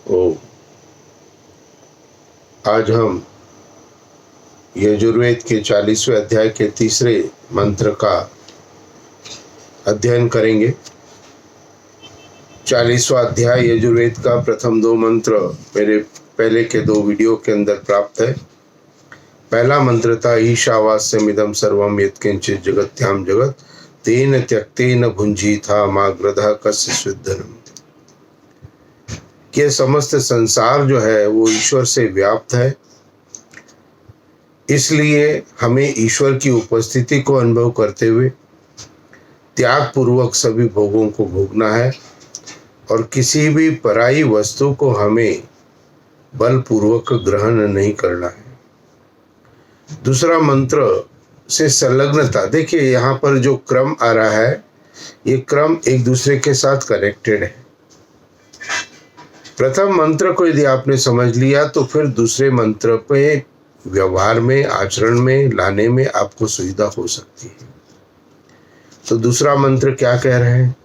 ओ आज हम यजुर्वेद के 40वें अध्याय के तीसरे मंत्र का अध्ययन करेंगे। 40वां अध्याय यजुर्वेद का प्रथम 2 मंत्र मेरे पहले के 2 वीडियो के अंदर प्राप्त है। पहला मंत्र था ईशावास्यमिदं सर्वं यत्किंचित् जगत्याम जगत तेन त्यक्तेन भुंजीथा माग्रधः कस्य स्विद्धनम्। कि समस्त संसार जो है वो ईश्वर से व्याप्त है, इसलिए हमें ईश्वर की उपस्थिति को अनुभव करते हुए त्याग पूर्वक सभी भोगों को भोगना है और किसी भी पराई वस्तु को हमें बलपूर्वक ग्रहण नहीं करना है। दूसरा मंत्र से संलग्नता, देखिए यहाँ पर जो क्रम आ रहा है ये क्रम एक दूसरे के साथ कनेक्टेड है। प्रथम मंत्र को यदि आपने समझ लिया तो फिर दूसरे मंत्र पे व्यवहार में आचरण में लाने में आपको सुविधा हो सकती है। तो दूसरा मंत्र क्या कह रहे हैं?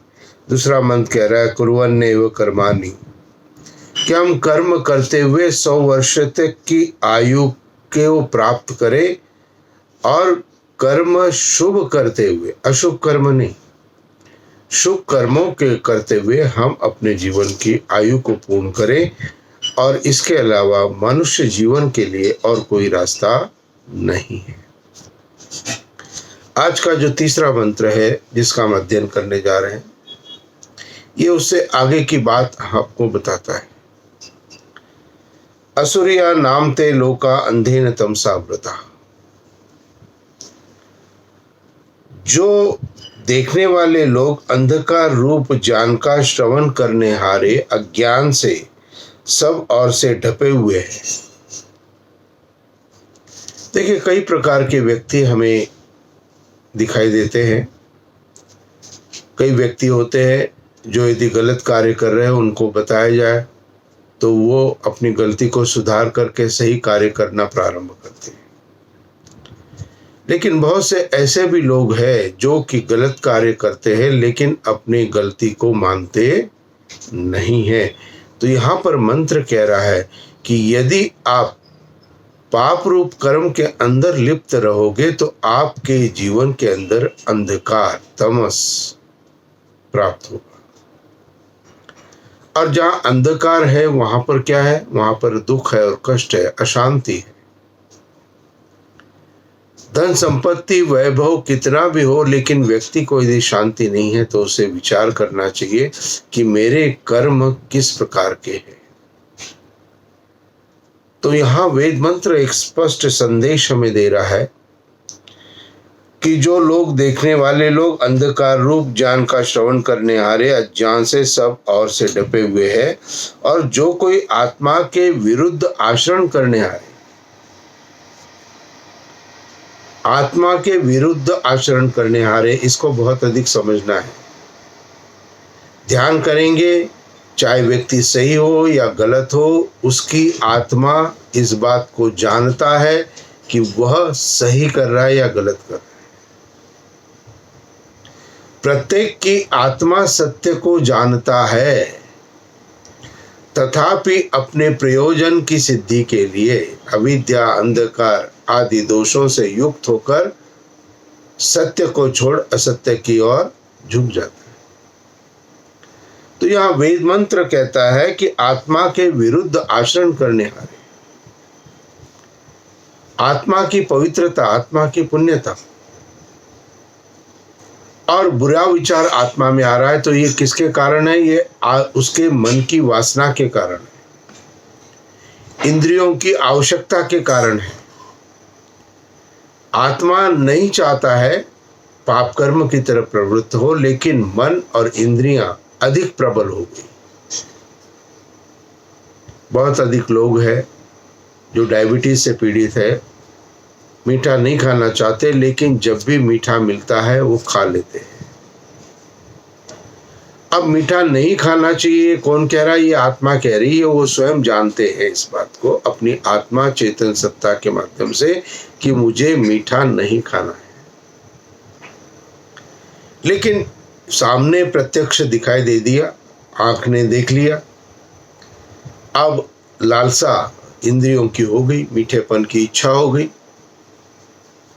दूसरा मंत्र कह रहा है कुर्वन्नेव कर्माणि, कि हम कर्म करते हुए 100 वर्ष तक की आयु को प्राप्त करें और कर्म शुभ करते हुए, अशुभ कर्म नहीं, शुभ कर्मों के करते हुए हम अपने जीवन की आयु को पूर्ण करें और इसके अलावा मनुष्य जीवन के लिए और कोई रास्ता नहीं है। आज का जो तीसरा मंत्र है जिसका हम अध्ययन करने जा रहे हैं, ये उससे आगे की बात आपको बताता है। असुरिया नाम ते लोका अंधेन तमसा व्रता, जो देखने वाले लोग अंधकार रूप ज्ञान का श्रवण करने हारे अज्ञान से सब ओर से ढपे हुए हैं। देखिए कई प्रकार के व्यक्ति हमें दिखाई देते हैं। कई व्यक्ति होते हैं जो यदि गलत कार्य कर रहे हैं उनको बताया जाए तो वो अपनी गलती को सुधार करके सही कार्य करना प्रारंभ करते हैं। लेकिन बहुत से ऐसे भी लोग हैं जो कि गलत कार्य करते हैं लेकिन अपनी गलती को मानते नहीं है। तो यहाँ पर मंत्र कह रहा है कि यदि आप पाप रूप कर्म के अंदर लिप्त रहोगे तो आपके जीवन के अंदर अंधकार तमस प्राप्त होगा। और जहाँ अंधकार है वहां पर क्या है? वहां पर दुख है और कष्ट है, अशांति है। धन संपत्ति वैभव कितना भी हो लेकिन व्यक्ति को यदि शांति नहीं है तो उसे विचार करना चाहिए कि मेरे कर्म किस प्रकार के हैं। तो यहाँ वेद मंत्र एक स्पष्ट संदेश हमें दे रहा है कि जो लोग देखने वाले लोग अंधकार रूप ज्ञान का श्रवण करने हारे अज्ञान से सब ओर से ढपे हुए हैं और जो कोई आत्मा के विरुद्ध आचरण करने हारे, आत्मा के विरुद्ध आचरण करने हारे, इसको बहुत अधिक समझना है। ध्यान करेंगे चाहे व्यक्ति सही हो या गलत हो, उसकी आत्मा इस बात को जानता है कि वह सही कर रहा है या गलत कर रहा है। प्रत्येक की आत्मा सत्य को जानता है, तथापि अपने प्रयोजन की सिद्धि के लिए अविद्या अंधकार आदि दोषों से युक्त होकर सत्य को छोड़ असत्य की ओर झुक जाता है। तो यहाँ वेद मंत्र कहता है कि आत्मा के विरुद्ध आचरण करने हारे, आत्मा की पवित्रता, आत्मा की पुण्यता और बुरा विचार आत्मा में आ रहा है तो ये किसके कारण है? ये उसके मन की वासना के कारण है, इंद्रियों की आवश्यकता के कारण है। आत्मा नहीं चाहता है पाप कर्म की तरफ प्रवृत्त हो, लेकिन मन और इंद्रियां अधिक प्रबल हो गई। बहुत अधिक लोग हैं जो डायबिटीज से पीड़ित है, मीठा नहीं खाना चाहते लेकिन जब भी मीठा मिलता है वो खा लेते हैं। अब मीठा नहीं खाना चाहिए कौन कह रहा है? ये आत्मा कह रही है। वो स्वयं जानते हैं इस बात को अपनी आत्मा चेतन सत्ता के माध्यम से कि मुझे मीठा नहीं खाना है, लेकिन सामने प्रत्यक्ष दिखाई दे दिया, आंख ने देख लिया, अब लालसा इंद्रियों की हो गई, मीठेपन की इच्छा हो गई,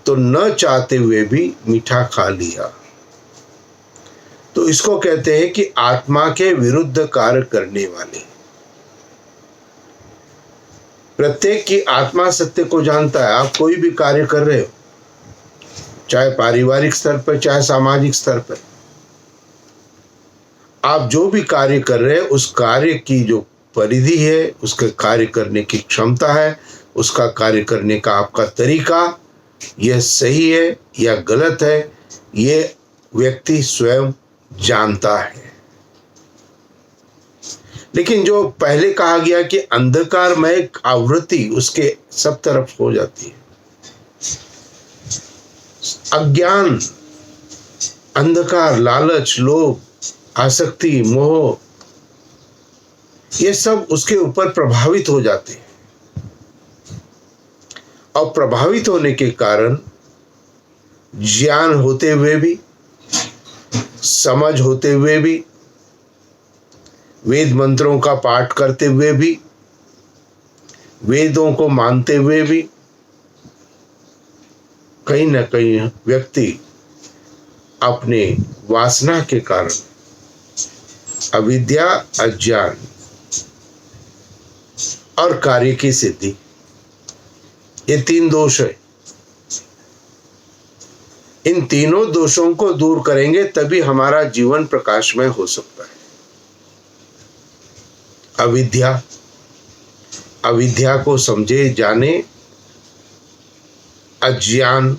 तो न चाहते हुए भी मीठा खा लिया। तो इसको कहते हैं कि आत्मा के विरुद्ध कार्य करने वाले। प्रत्येक की आत्मा सत्य को जानता है। आप कोई भी कार्य कर रहे हो, चाहे पारिवारिक स्तर पर चाहे सामाजिक स्तर पर, आप जो भी कार्य कर रहे हैं उस कार्य की जो परिधि है, उसके कार्य करने की क्षमता है, उसका कार्य करने का आपका तरीका, यह सही है या गलत है, ये व्यक्ति स्वयं जानता है। लेकिन जो पहले कहा गया कि अंधकारमय आवृत्ति उसके सब तरफ हो जाती है, अज्ञान, अंधकार, लालच, लोभ, आसक्ति, मोह, ये सब उसके ऊपर प्रभावित हो जाते हैं। और प्रभावित होने के कारण ज्ञान होते हुए भी, समझ होते हुए भी, वेद मंत्रों का पाठ करते हुए भी, वेदों को मानते हुए भी, कहीं न कहीं व्यक्ति अपने वासना के कारण, अविद्या, अज्ञान और कार्य की सिद्धि, ये 3 दोष है। इन तीनों दोषों को दूर करेंगे तभी हमारा जीवन प्रकाशमय हो सकता है। अविद्या, अविद्या को समझे जाने, अज्ञान,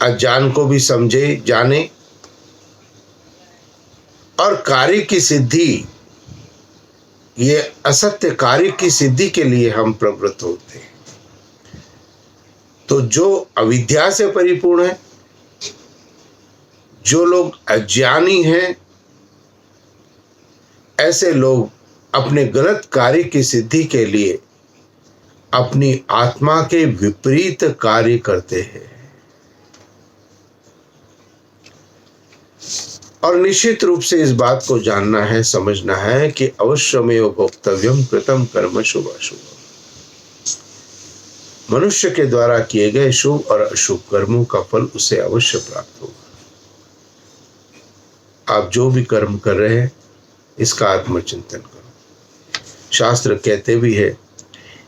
अज्ञान को भी समझे जाने, और कार्य की सिद्धि, ये असत्य कार्य की सिद्धि के लिए हम प्रवृत्त होते हैं। तो जो अविद्या से परिपूर्ण है, जो लोग अज्ञानी हैं, ऐसे लोग अपने गलत कार्य की सिद्धि के लिए अपनी आत्मा के विपरीत कार्य करते हैं। और निश्चित रूप से इस बात को जानना है, समझना है कि अवश्यमेव भोक्तव्यम कृतं कर्म शुभाशुभ। मनुष्य के द्वारा किए गए शुभ और अशुभ कर्मों का फल उसे अवश्य प्राप्त होगा। आप जो भी कर्म कर रहे हैं, इसका आत्मचिंतन करो। शास्त्र कहते भी है,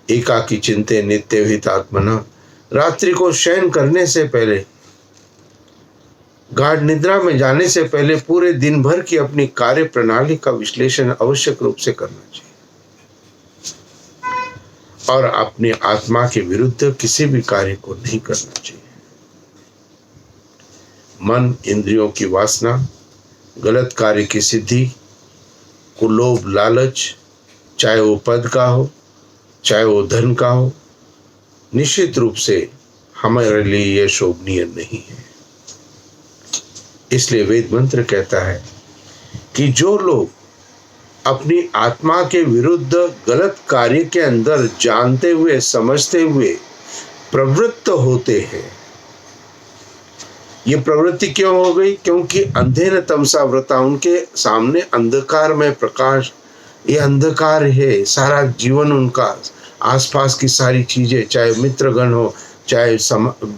एकाकी चिंते नित्य हितात्मना। रात्रि को शयन करने से पहले, गाढ़ निद्रा में जाने से पहले पूरे दिन भर की अपनी कार्य प्रणाली का विश्लेषण आवश्यक रूप से करना चाहिए और अपने आत्मा के विरुद्ध किसी भी कार्य को नहीं करना चाहिए। मन, इंद्रियों की वासना, गलत कार्य की सिद्धि, कुलोभ, लालच, चाहे वो पद का हो, चाहे वो धन का हो, निश्चित रूप से हमारे लिए यह शोभनीय नहीं है। इसलिए वेद मंत्र कहता है कि जो लोग अपनी आत्मा के विरुद्ध गलत कार्य के अंदर जानते हुए, समझते हुए प्रवृत्त होते हैं, ये प्रवृत्ति क्यों हो गई? क्योंकि अंधेन तमसा व्रता, उनके सामने अंधकार में प्रकाश, ये अंधकार है। सारा जीवन उनका, आसपास की सारी चीजें, चाहे मित्रगण हो, चाहे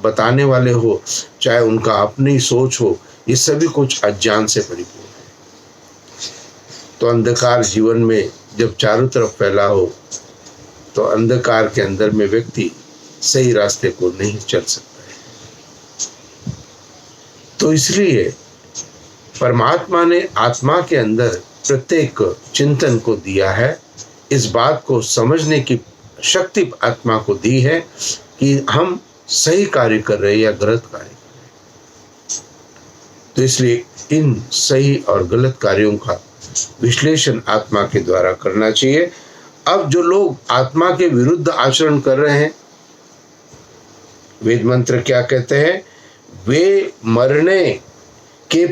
बताने वाले हो, चाहे उनका अपनी सोच हो, ये सभी कुछ अज्ञान से परिपूर्ण है। तो अंधकार जीवन में जब चारों तरफ फैला हो, तो अंधकार के अंदर में व्यक्ति सही रास्ते को नहीं चल सकता है। तो इसलिए परमात्मा ने आत्मा के अंदर प्रत्येक चिंतन को दिया है, इस बात को समझने की शक्ति आत्मा को दी है कि हम सही कार्य कर रहे हैं या गलत कार्य कर रहे हैं। तो इसलिए इन सही और गलत कार्यों का विश्लेषण आत्मा के द्वारा करना चाहिए। अब जो लोग आत्मा के विरुद्ध आचरण कर रहे हैं, वेद मंत्र क्या कहते हैं? वे मरने के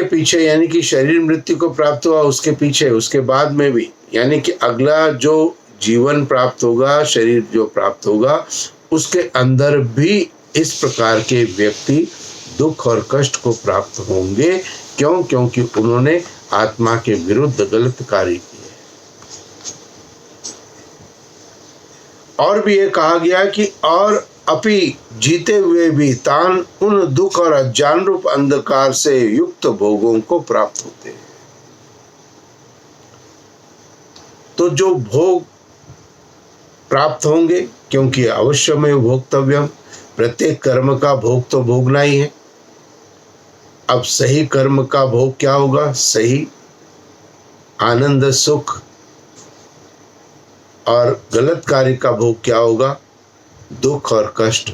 पीछे यानी कि शरीर मृत्यु को प्राप्त हुआ, उसके पीछे, उसके बाद में भी, यानी कि अगला जो जीवन प्राप्त होगा, शरीर जो प्राप्त होगा, उसके अंदर भी इस प्रकार के व्यक्ति दुख और कष्ट को प्राप्त होंगे। क्यों? क्योंकि उन्होंने आत्मा के विरुद्ध गलत कार्य किए। और भी ये कहा गया कि और अपि जीते हुए भी तान उन दुख और अज्ञान रूप अंधकार से युक्त भोगों को प्राप्त होते हैं। तो जो भोग प्राप्त होंगे, क्योंकि अवश्य में भोक्तव्यम, प्रत्येक कर्म का भोग तो भोगना ही है। अब सही कर्म का भोग क्या होगा? सही आनंद सुख। और गलत कार्य का भोग क्या होगा? दुख और कष्ट।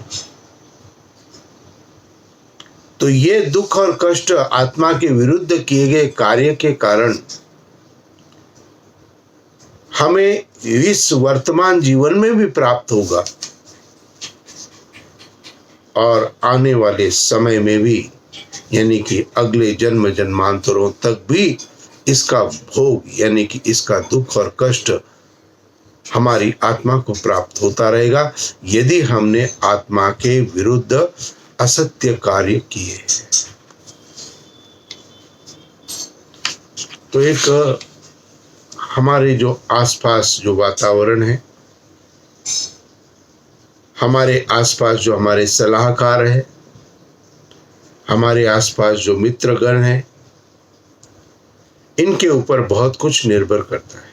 तो ये दुख और कष्ट आत्मा के विरुद्ध किए गए कार्य के कारण हमें इस वर्तमान जीवन में भी प्राप्त होगा और आने वाले समय में भी, यानी कि अगले जन्म जन्मांतरों तक भी इसका भोग, यानी कि इसका दुख और कष्ट हमारी आत्मा को प्राप्त होता रहेगा, यदि हमने आत्मा के विरुद्ध असत्य कार्य किए। तो एक हमारे जो आसपास जो वातावरण है, हमारे आसपास जो हमारे सलाहकार है, हमारे आसपास जो मित्रगण है, इनके ऊपर बहुत कुछ निर्भर करता है।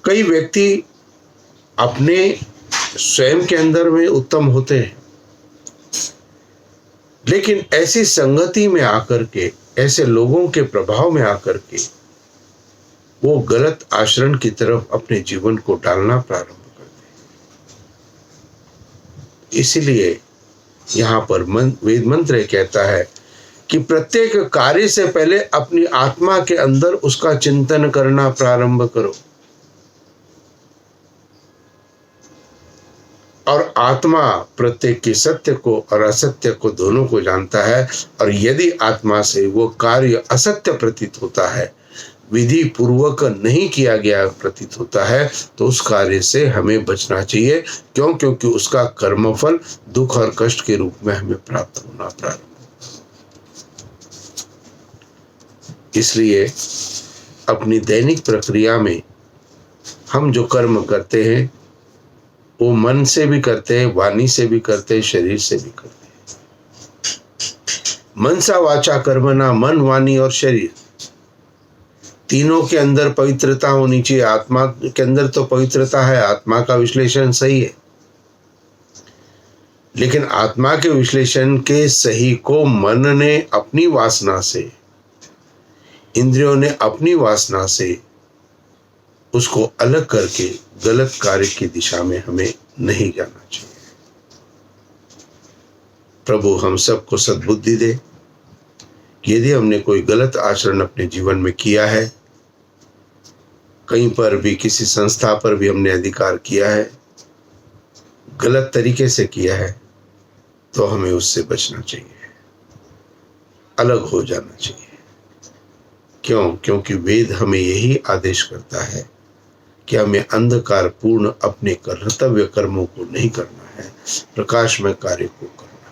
कई व्यक्ति अपने स्वयं के अंदर में उत्तम होते हैं, लेकिन ऐसी संगति में आकर के, ऐसे लोगों के प्रभाव में आकर के वो गलत आचरण की तरफ अपने जीवन को डालना प्रारंभ करते हैं। इसीलिए यहाँ पर वेद मंत्र कहता है कि प्रत्येक कार्य से पहले अपनी आत्मा के अंदर उसका चिंतन करना प्रारंभ करो। और आत्मा प्रत्येक के सत्य को और असत्य को दोनों को जानता है, और यदि आत्मा से वो कार्य असत्य प्रतीत होता है, विधि पूर्वक नहीं किया गया प्रतीत होता है, तो उस कार्य से हमें बचना चाहिए। क्यों? क्योंकि उसका कर्मफल दुख और कष्ट के रूप में हमें प्राप्त होना प्रारंभ। इसलिए अपनी दैनिक प्रक्रिया में हम जो कर्म करते हैं वो मन से भी करते हैं, वाणी से भी करते हैं, शरीर से भी करते हैं। मनसा वाचा कर्मणा, मन वाणी और शरीर तीनों के अंदर पवित्रता होनी चाहिए। आत्मा के अंदर तो पवित्रता है, आत्मा का विश्लेषण सही है, लेकिन आत्मा के विश्लेषण के सही को मन ने अपनी वासना से, इंद्रियों ने अपनी वासना से उसको अलग करके गलत कार्य की दिशा में हमें नहीं जाना चाहिए। प्रभु हम सबको सद्बुद्धि दे कि यदि हमने कोई गलत आचरण अपने जीवन में किया है, कहीं पर भी किसी संस्था पर भी हमने अधिकार किया है, गलत तरीके से किया है, तो हमें उससे बचना चाहिए, अलग हो जाना चाहिए। क्यों? क्योंकि वेद हमें यही आदेश करता है कि हमें अंधकार पूर्ण अपने कर्तव्य कर्मों को नहीं करना है, प्रकाशमय कार्य को करना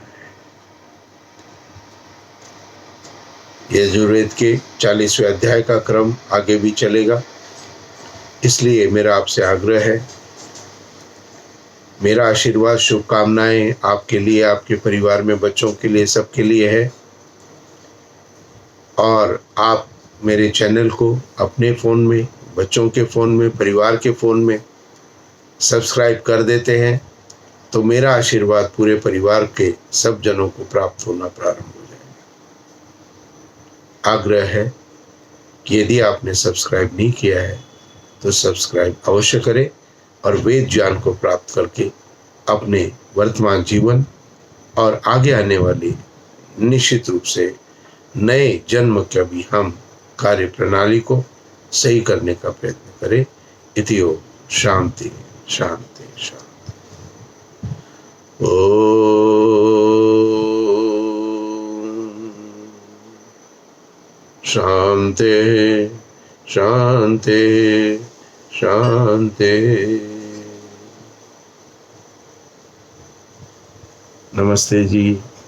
है। यजुर्वेद के 40वें अध्याय का क्रम आगे भी चलेगा, इसलिए मेरा आपसे आग्रह है, मेरा आशीर्वाद शुभकामनाएं आपके लिए, आपके परिवार में बच्चों के लिए, सबके लिए है। और आप मेरे चैनल को अपने फ़ोन में, बच्चों के फ़ोन में, परिवार के फ़ोन में सब्सक्राइब कर देते हैं, तो मेरा आशीर्वाद पूरे परिवार के सब जनों को प्राप्त होना प्रारंभ हो जाएगा। आग्रह है कि यदि आपने सब्सक्राइब नहीं किया है तो सब्सक्राइब अवश्य करें और वेद ज्ञान को प्राप्त करके अपने वर्तमान जीवन और आगे आने वाली निश्चित रूप से नए जन्म के भी हम कार्य प्रणाली को सही करने का प्रयत्न करें। इति ओम शांति शांति शांति। ओम शांति शांति शांति। नमस्ते जी।